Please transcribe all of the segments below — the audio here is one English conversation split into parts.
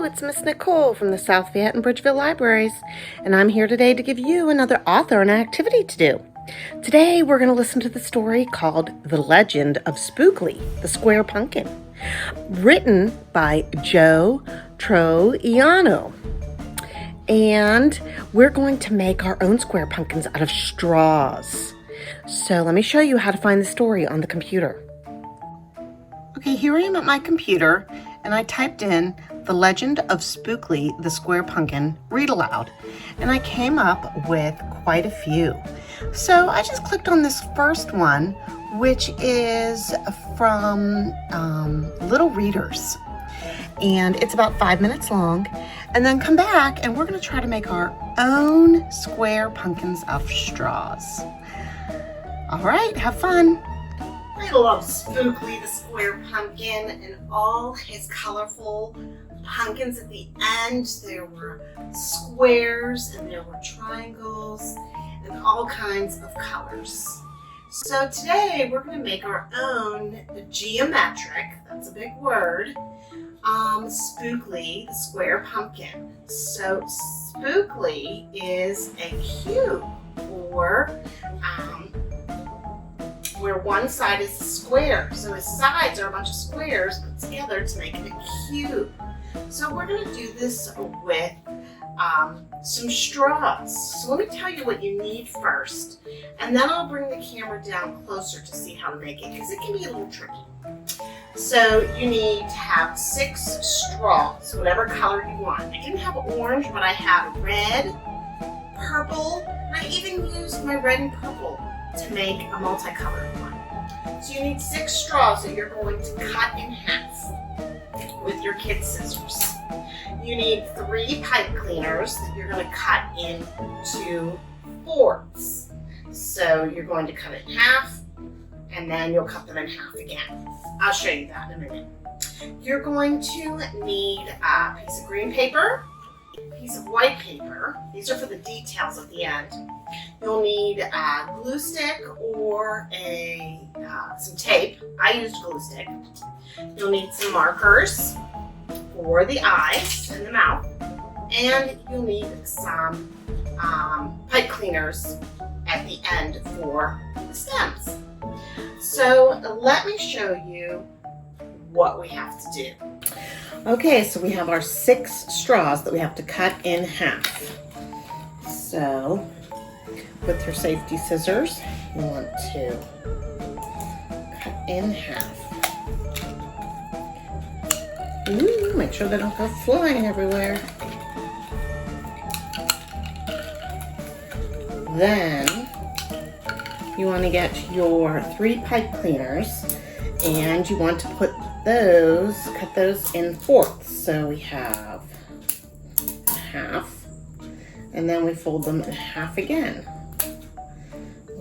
it's Miss Nicole from the South Fayette and Bridgeville Libraries, and I'm here today to give you another author and activity to do. Today we're going to listen to the story called The Legend of Spookley, the Square Pumpkin, written by Joe Troiano. And we're going to make our own square pumpkins out of straws. So let me show you how to find the story on the computer. Okay, here I am at my computer, and I typed in The Legend of Spookley, the Square Pumpkin, read aloud, and I came up with quite a few. So I just clicked on this first one, which is from Little Readers, and it's about 5 minutes long. And then come back, and we're going to try to make our own square pumpkins out of straws. All right, have fun. I love Spookley, the Square Pumpkin, and all his colorful pumpkins at the end. There were squares, and there were triangles, and all kinds of colors. So today we're going to make our own geometric, that's a big word, Spookley, the Square Pumpkin. So Spookley is a cube, or where one side is a square. So his sides are a bunch of squares put together to make it a cube. So we're going to do this with some straws. So let me tell you what you need first, and then I'll bring the camera down closer to see how to make it, because it can be a little tricky. So you need to have 6 straws, whatever color you want. I didn't have orange, but I had red, purple, and I even used my red and purple to make a multicolored one. So you need 6 straws that you're going to cut in half with your kid scissors. You need 3 pipe cleaners that you're going to cut into fourths. So you're going to cut it in half, and then you'll cut them in half again. I'll show you that in a minute. You're going to need a piece of green paper, a piece of white paper. These are for the details at the end. You'll need a glue stick or some tape. I used a glue stick. You'll need some markers for the eyes and the mouth, and you'll need some pipe cleaners at the end for the stems. So let me show you what we have to do. Okay, so we have our 6 straws that we have to cut in half. So with your safety scissors, you want to cut in half. Ooh, make sure they don't go flying everywhere. Then you want to get your 3 pipe cleaners, and you want to put those, cut those in fourths. So we have half, and then we fold them in half again.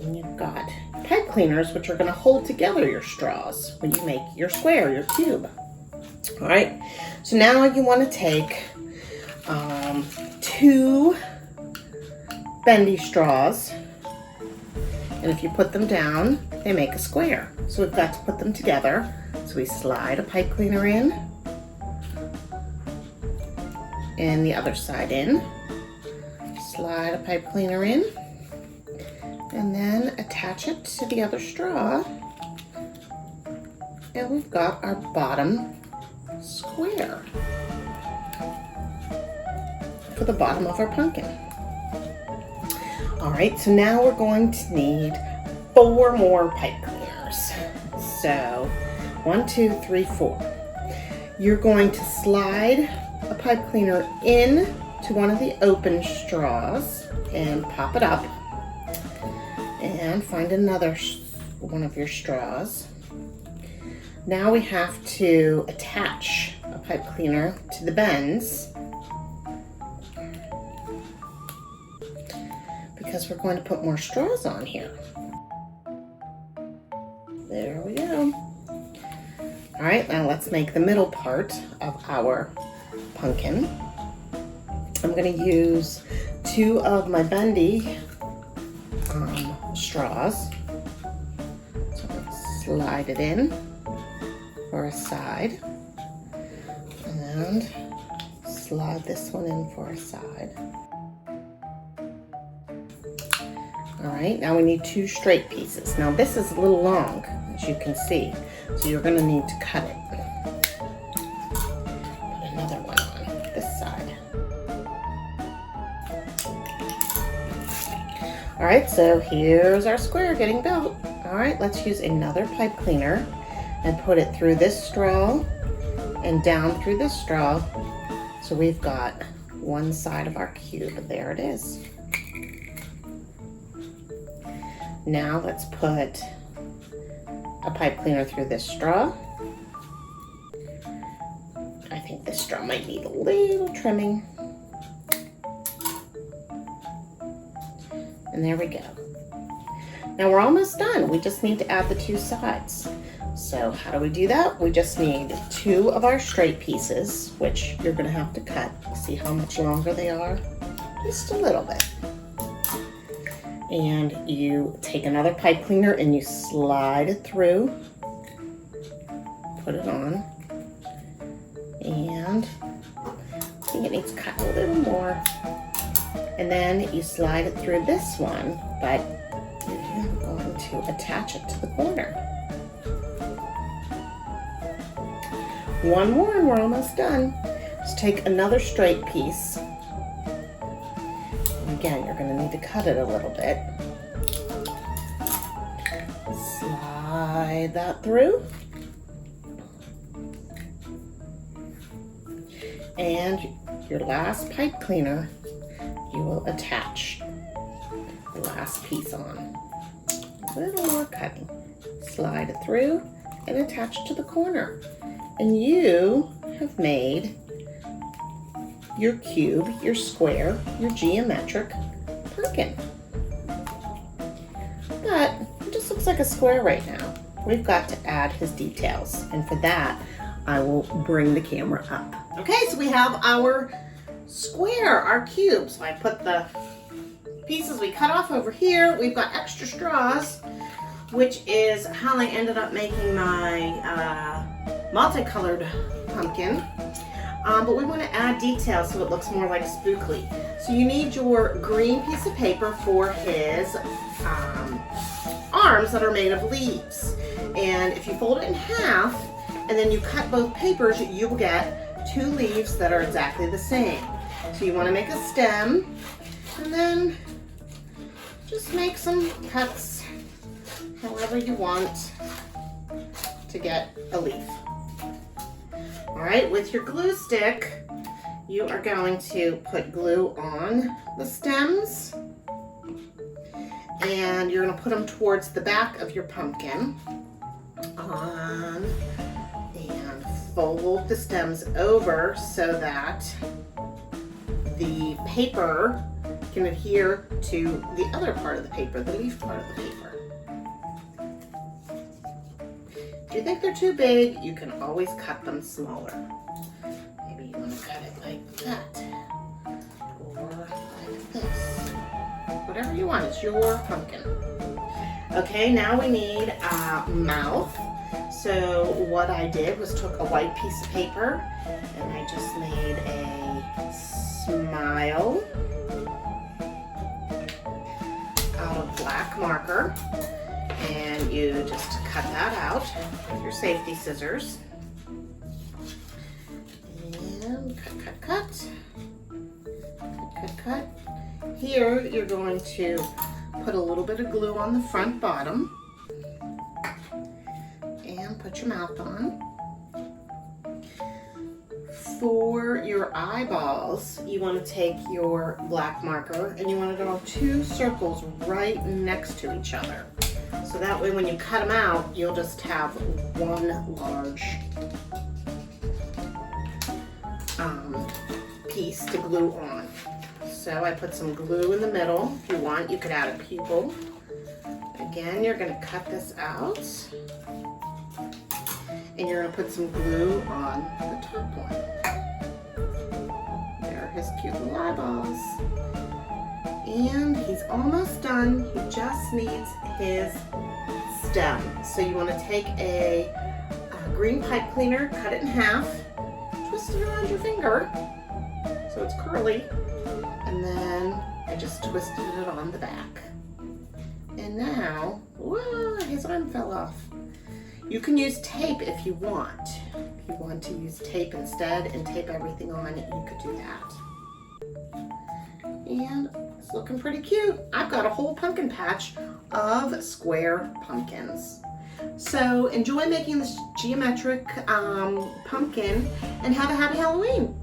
And you've got pipe cleaners, which are going to hold together your straws when you make your square, your cube. All right, so now you want to take 2 bendy straws, and if you put them down, they make a square. So we've got to put them together. So we slide a pipe cleaner in, and the other side in. Slide a pipe cleaner in, and then attach it to the other straw. And we've got our bottom square for the bottom of our pumpkin. All right, so now we're going to need 4 more pipe cleaners. So 1, 2, 3, 4. You're going to slide a pipe cleaner in to one of the open straws and pop it up, and find another one of your straws. Now we have to attach a pipe cleaner to the bends, because we're going to put more straws on here. There we go. All right, now let's make the middle part of our pumpkin. I'm going to use 2 of my bendy straws. So let's slide it in for a side, and slide this one in for a side. All right, now we need 2 straight pieces. Now this is a little long, as you can see, so you're gonna need to cut it. Put another one on this side. All right, so here's our square getting built. All right, let's use another pipe cleaner and put it through this straw and down through this straw. So we've got one side of our cube. There it is. Now let's put a pipe cleaner through this straw. I think this straw might need a little trimming. And there we go. Now we're almost done. We just need to add the 2 sides. So how do we do that? We just need 2 of our straight pieces, which you're gonna have to cut. See how much longer they are? Just a little bit. And you take another pipe cleaner and you slide it through. Put it on. And I think it needs to cut a little more. And then you slide it through this one, but you're going to attach it to the corner. One more and we're almost done. Just take another straight piece. And again, you're going to need to cut it a little bit. Slide that through. And your last pipe cleaner, you will attach the last piece on. A little more cutting. Slide it through and attach it to the corner. And you have made your cube, your square, your geometric pumpkin. But it just looks like a square right now. We've got to add his details. And for that, I will bring the camera up. Okay, so we have our square, our cube. So I put the pieces we cut off over here. We've got extra straws, which is how I ended up making my multicolored pumpkin. But we want to add details so it looks more like Spookley. So you need your green piece of paper for his arms that are made of leaves. And if you fold it in half and then you cut both papers, you will get 2 leaves that are exactly the same. So you want to make a stem and then just make some cuts however you want to get a leaf. All right, with your glue stick, you are going to put glue on the stems and you're going to put them towards the back of your pumpkin and fold the stems over so that the paper can adhere to the other part of the paper, the leaf part of the paper. If you think they're too big, you can always cut them smaller. Maybe you want to cut it like that or like this. Whatever you want, it's your pumpkin. Okay, now we need a mouth. So what I did was took a white piece of paper and I just made a smile out of black marker. And you just cut that out with your safety scissors. And cut. Here you're going to put a little bit of glue on the front bottom. And put your mouth on. For your eyeballs, you want to take your black marker and you want to draw 2 circles right next to each other. So that way when you cut them out, you'll just have one large piece to glue on. So I put some glue in the middle. If you want, you could add a pupil. Again, you're going to cut this out. And you're going to put some glue on the top one. There are his cute little eyeballs. And he's almost done. He just needs his stem. So you want to take a green pipe cleaner, cut it in half, twist it around your finger, curly. And then I just twisted it on the back. And now, whoa, his arm fell off. You can use tape if you want. If you want to use tape instead and tape everything on, you could do that. And it's looking pretty cute. I've got a whole pumpkin patch of square pumpkins. So enjoy making this geometric pumpkin and have a happy Halloween.